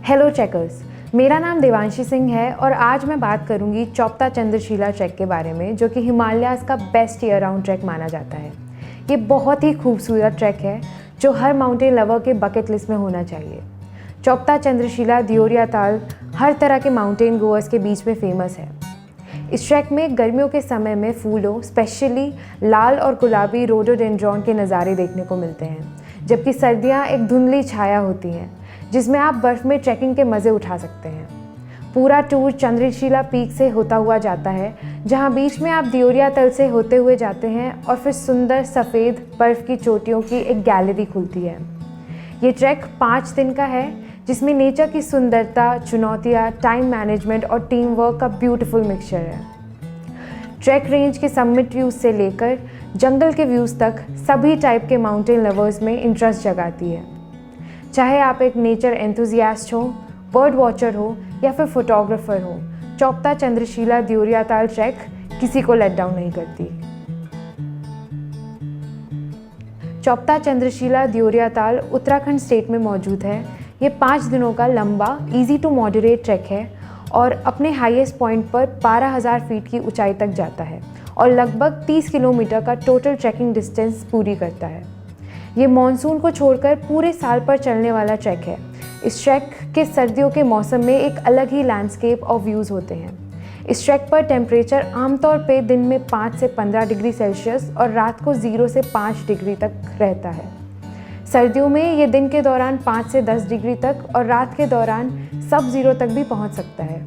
Hello trackers, मेरा नाम देवांशी सिंह है और आज मैं बात करूंगी चोपता चंद्रशिला ट्रैक के बारे में, जो कि हिमालयाज़ का बेस्ट ईयर राउंड ट्रैक माना जाता है। ये बहुत ही खूबसूरत ट्रैक है जो हर माउंटेन लवर के बकेट लिस्ट में होना चाहिए। चोपता चंद्रशिला दियोरिया ताल हर तरह के माउंटेन गोअर्स के बीच में फेमस है। इस ट्रैक में गर्मियों के समय में फूलों, स्पेशली लाल और गुलाबी रोडोडेंड्रॉन के नज़ारे देखने को मिलते हैं, जबकि सर्दियाँ एक धुंधली छाया होती हैं जिसमें आप बर्फ़ में ट्रैकिंग के मज़े उठा सकते हैं। पूरा टूर चंद्रशिला पीक से होता हुआ जाता है, जहाँ बीच में आप दियोरिया तल से होते हुए जाते हैं और फिर सुंदर सफ़ेद बर्फ़ की चोटियों की एक गैलरी खुलती है। ये ट्रैक 5 दिन का है, जिसमें नेचर की सुंदरता, चुनौतियाँ, टाइम मैनेजमेंट और टीम वर्क का ब्यूटीफुल मिक्सचर है। ट्रैक रेंज के समिट व्यूज़ से लेकर जंगल के व्यूज़ तक सभी टाइप के माउंटेन लवर्स में इंटरेस्ट जगाती है। चाहे आप एक नेचर एंथुजियास्ट हो, बर्ड वॉचर हो या फिर फोटोग्राफर हो, चोपता चंद्रशिला दियोरिया ताल ट्रैक किसी को लेट डाउन नहीं करती। चोपता चंद्रशिला दियोरिया ताल उत्तराखंड स्टेट में मौजूद है। ये 5 दिनों का लंबा ईजी टू मॉडरेट ट्रैक है और अपने हाईएस्ट पॉइंट पर 12,000 फीट की ऊंचाई तक जाता है और लगभग 30 किलोमीटर का टोटल ट्रैकिंग डिस्टेंस पूरी करता है। ये मानसून को छोड़कर पूरे साल पर चलने वाला ट्रैक है। इस ट्रैक के सर्दियों के मौसम में एक अलग ही लैंडस्केप और व्यूज़ होते हैं। इस ट्रैक पर टेम्परेचर आमतौर पे दिन में 5 से 15 डिग्री सेल्सियस और रात को 0 से 5 डिग्री तक रहता है। सर्दियों में ये दिन के दौरान 5 से 10 डिग्री तक और रात के दौरान सब ज़ीरो तक भी पहुंच सकता है।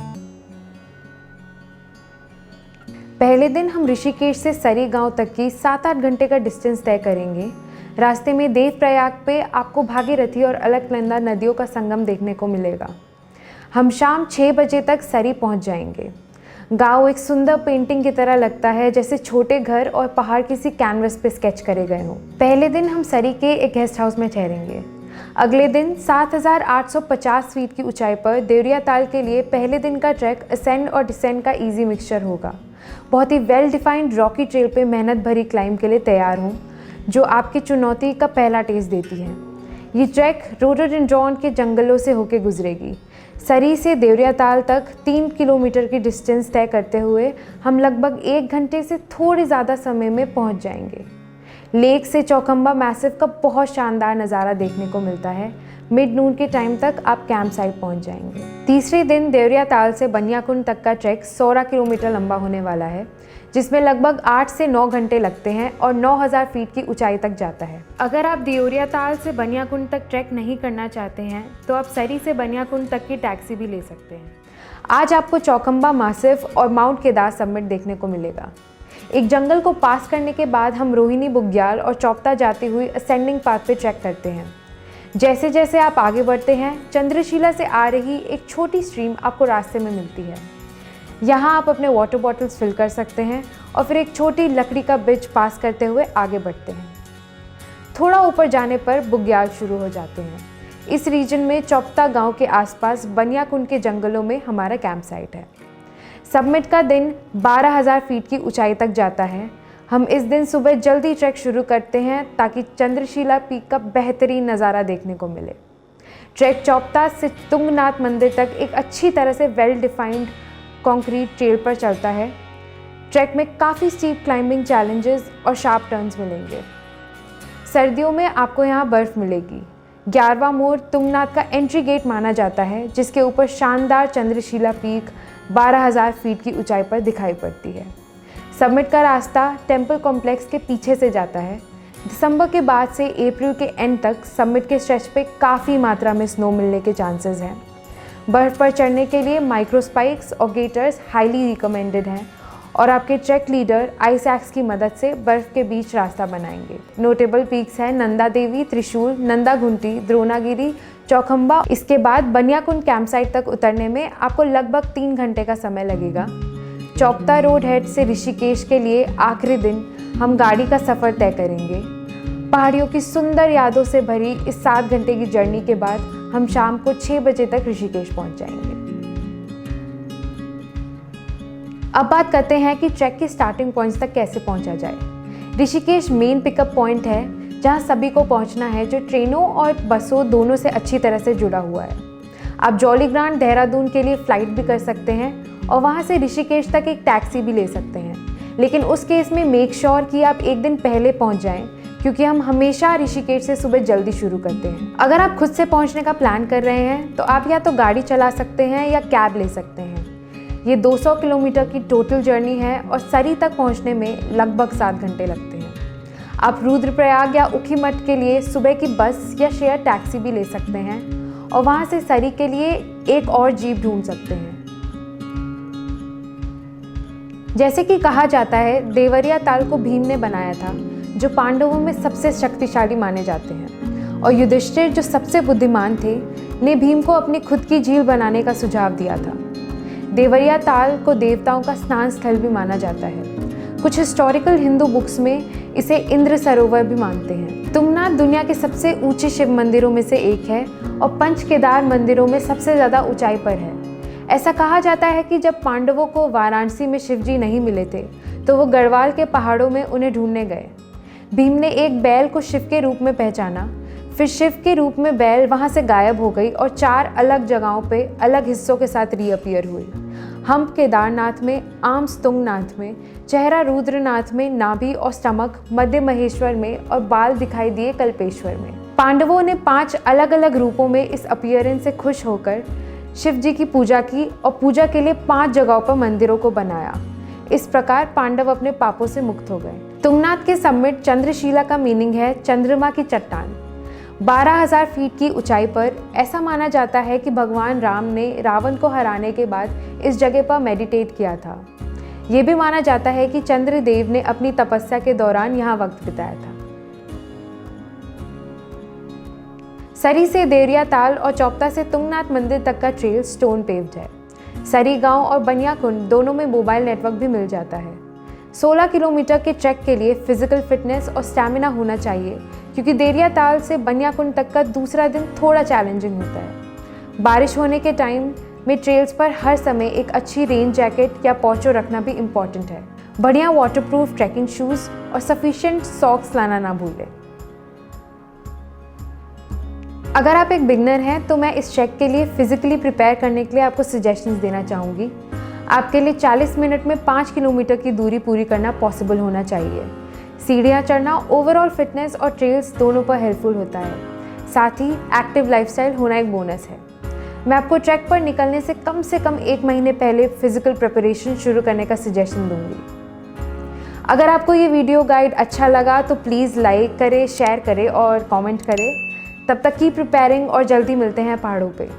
पहले दिन हम ऋषिकेश से सरी गांव तक की 7-8 घंटे का डिस्टेंस तय करेंगे। रास्ते में देवप्रयाग पे आपको भागीरथी और अलकनंदा नदियों का संगम देखने को मिलेगा। हम शाम 6 बजे तक सरी पहुंच जाएंगे। गांव एक सुंदर पेंटिंग की तरह लगता है, जैसे छोटे घर और पहाड़ किसी कैनवस पे स्केच करे गए हों। पहले दिन हम सरी के एक गेस्ट हाउस में ठहरेंगे। अगले दिन 7,850 फीट की ऊंचाई पर देवरिया ताल के लिए पहले दिन का ट्रैक असेंड और डिसेंड का ईजी मिक्सचर होगा। बहुत ही वेल डिफाइंड रॉकी ट्रेल पे मेहनत भरी क्लाइंब के लिए तैयार हूँ, जो आपकी चुनौती का पहला टेस्ट देती है। ये ट्रैक रोडोडेंड्रॉन के जंगलों से होकर गुजरेगी। सरी से देवरिया ताल तक 3 किलोमीटर की डिस्टेंस तय करते हुए हम लगभग 1 घंटे से थोड़ी ज़्यादा समय में पहुंच जाएंगे। लेक से चौखंबा मैसिव का बहुत शानदार नज़ारा देखने को मिलता है। मिड नून के टाइम तक आप कैंप साइट पहुँच जाएंगे। तीसरे दिन देवरिया ताल से बनियाकुंड तक का ट्रैक 16 किलोमीटर लंबा होने वाला है, जिसमें लगभग 8 से 9 घंटे लगते हैं और 9,000 फीट की ऊंचाई तक जाता है। अगर आप दियोरिया ताल से बनियाकुंड तक ट्रैक नहीं करना चाहते हैं तो आप सरी से बनियाकुंड तक की टैक्सी भी ले सकते हैं। आज आपको चौखंबा मासिव और माउंट केदार समिट देखने को मिलेगा। एक जंगल को पास करने के बाद हम रोहिणी बुग्याल और चोपता जाती हुई असेंडिंग पाथ पे ट्रैक करते हैं। जैसे जैसे आप आगे बढ़ते हैं, चंद्रशिला से आ रही एक छोटी स्ट्रीम आपको रास्ते में मिलती है। यहाँ आप अपने वाटर बॉटल्स फिल कर सकते हैं और फिर एक छोटी लकड़ी का ब्रिज पास करते हुए आगे बढ़ते हैं। थोड़ा ऊपर जाने पर बुग्याल शुरू हो जाते हैं। इस रीजन में चोपता गांव के आसपास बनियाकुंड के जंगलों में हमारा कैंप साइट है। सबमिट का दिन 12,000 फीट की ऊंचाई तक जाता है। हम इस दिन सुबह जल्दी ट्रैक शुरू करते हैं ताकि चंद्रशिला पीक का बेहतरीन नज़ारा देखने को मिले। ट्रैक चोपता से तुंगनाथ मंदिर तक एक अच्छी तरह से वेल डिफाइंड कंक्रीट ट्रेल पर चलता है। ट्रैक में काफ़ी स्टीप क्लाइंबिंग चैलेंजेस और शार्प टर्न्स मिलेंगे। सर्दियों में आपको यहाँ बर्फ़ मिलेगी। 11वां मोड़ तुंगनाथ का एंट्री गेट माना जाता है, जिसके ऊपर शानदार चंद्रशिला पीक 12,000 फीट की ऊंचाई पर दिखाई पड़ती है। समिट का रास्ता टेम्पल कॉम्प्लेक्स के पीछे से जाता है। दिसंबर के बाद से अप्रैल के एंड तक समिट के स्ट्रेच पे काफ़ी मात्रा में स्नो मिलने के चांसेस हैं। बर्फ़ पर चढ़ने के लिए माइक्रो स्पाइक्स और गेटर्स हाईली रिकमेंडेड हैं और आपके ट्रैक लीडर आइस एक्स की मदद से बर्फ़ के बीच रास्ता बनाएंगे। नोटेबल पीक्स हैं नंदा देवी, त्रिशूल, नंदा घुंटी, द्रोणागिरी, चौखंबा। इसके बाद बनियाकुंड कैंप साइट तक उतरने में आपको लगभग 3 घंटे का समय लगेगा। चोपता रोड हेड से ऋषिकेश के लिए आखिरी दिन हम गाड़ी का सफ़र तय करेंगे। पहाड़ियों की सुंदर यादों से भरी इस 7 घंटे की जर्नी के बाद हम शाम को 6 बजे तक ऋषिकेश पहुंच जाएंगे। अब बात करते हैं कि ट्रैक की स्टार्टिंग पॉइंट्स तक कैसे पहुंचा जाए। ऋषिकेश मेन पिकअप पॉइंट है, जहां सभी को पहुंचना है, जो ट्रेनों और बसों दोनों से अच्छी तरह से जुड़ा हुआ है। आप जॉली ग्रांट देहरादून के लिए फ़्लाइट भी कर सकते हैं और वहाँ से ऋषिकेश तक एक टैक्सी भी ले सकते हैं, लेकिन उस केस में मेक श्योर कि आप एक दिन पहले पहुँच जाएं, क्योंकि हम हमेशा ऋषिकेश से सुबह जल्दी शुरू करते हैं। अगर आप खुद से पहुँचने का प्लान कर रहे हैं तो आप या तो गाड़ी चला सकते हैं या कैब ले सकते हैं। ये 200 किलोमीटर की टोटल जर्नी है और सरी तक पहुँचने में लगभग 7 घंटे लगते हैं। आप रुद्रप्रयाग या ऊखीमठ के लिए सुबह की बस या शेयर टैक्सी भी ले सकते हैं और वहाँ से सरी के लिए एक और जीप ढूंढ सकते हैं। जैसे कि कहा जाता है, देवरिया ताल को भीम ने बनाया था, जो पांडवों में सबसे शक्तिशाली माने जाते हैं, और युधिष्ठिर जो सबसे बुद्धिमान थे ने भीम को अपनी खुद की झील बनाने का सुझाव दिया था। देवरिया ताल को देवताओं का स्नान स्थल भी माना जाता है। कुछ हिस्टोरिकल हिंदू बुक्स में इसे इंद्र सरोवर भी मानते हैं। तुंगनाथ दुनिया के सबसे ऊंचे शिव मंदिरों में से एक है और पंच केदार मंदिरों में सबसे ज़्यादा ऊंचाई पर है। ऐसा कहा जाता है कि जब पांडवों को वाराणसी में शिवजी नहीं मिले थे तो वो गढ़वाल के पहाड़ों में उन्हें ढूंढने गए। भीम ने एक बैल को शिव के रूप में पहचाना, फिर शिव के रूप में बैल वहाँ से गायब हो गई और 4 अलग जगहों पे अलग हिस्सों के साथ रीअपियर हुई। हम्प केदारनाथ में, आर्म्स तुंगनाथ में, चेहरा रुद्रनाथ में, नाभि और स्टमक मध्य महेश्वर में और बाल दिखाई दिए कल्पेश्वर में। पांडवों ने 5 अलग अलग रूपों में इस अपीयरेंस से खुश होकर शिव जी की पूजा की और पूजा के लिए 5 जगहों पर मंदिरों को बनाया। इस प्रकार पांडव अपने पापों से मुक्त हो गए। तुंगनाथ के समिट चंद्रशिला का मीनिंग है चंद्रमा की चट्टान। 12,000 फीट की ऊंचाई पर ऐसा माना जाता है कि भगवान राम ने रावण को हराने के बाद इस जगह पर मेडिटेट किया था। ये भी माना जाता है कि चंद्रदेव ने अपनी तपस्या के दौरान यहाँ वक्त बिताया था। सरी से देवरिया ताल और चौपता से तुंगनाथ मंदिर तक का ट्रेल स्टोन पेव्ड है। सरी गांव और बनियाकुंड दोनों में मोबाइल नेटवर्क भी मिल जाता है। 16 किलोमीटर के ट्रैक के लिए फिजिकल फिटनेस और स्टैमिना होना चाहिए, क्योंकि देवरिया ताल से बनियाकुंड तक का दूसरा दिन थोड़ा चैलेंजिंग होता है। बारिश होने के टाइम में ट्रेल्स पर हर समय एक अच्छी रेन जैकेट या पोंचो रखना भी इम्पॉर्टेंट है। बढ़िया वाटरप्रूफ ट्रैकिंग शूज़ और सफिशिएंट सॉक्स लाना ना भूलें। अगर आप एक बिगनर हैं तो मैं इस ट्रैक के लिए फिजिकली प्रिपेयर करने के लिए आपको सजेशंस देना चाहूँगी। आपके लिए 40 मिनट में 5 किलोमीटर की दूरी पूरी करना पॉसिबल होना चाहिए। सीढ़ियाँ चढ़ना ओवरऑल फिटनेस और ट्रेल्स दोनों पर हेल्पफुल होता है। साथ ही एक्टिव लाइफस्टाइल होना एक बोनस है। मैं आपको ट्रैक पर निकलने से कम 1 महीने पहले फिजिकल प्रिपरेशन शुरू करने का सजेशन दूंगी। अगर आपको ये वीडियो गाइड अच्छा लगा तो प्लीज़ लाइक करें, शेयर करें और कमेंट करें। तब तक की प्रिपेयरिंग और जल्दी मिलते हैं पहाड़ों पे।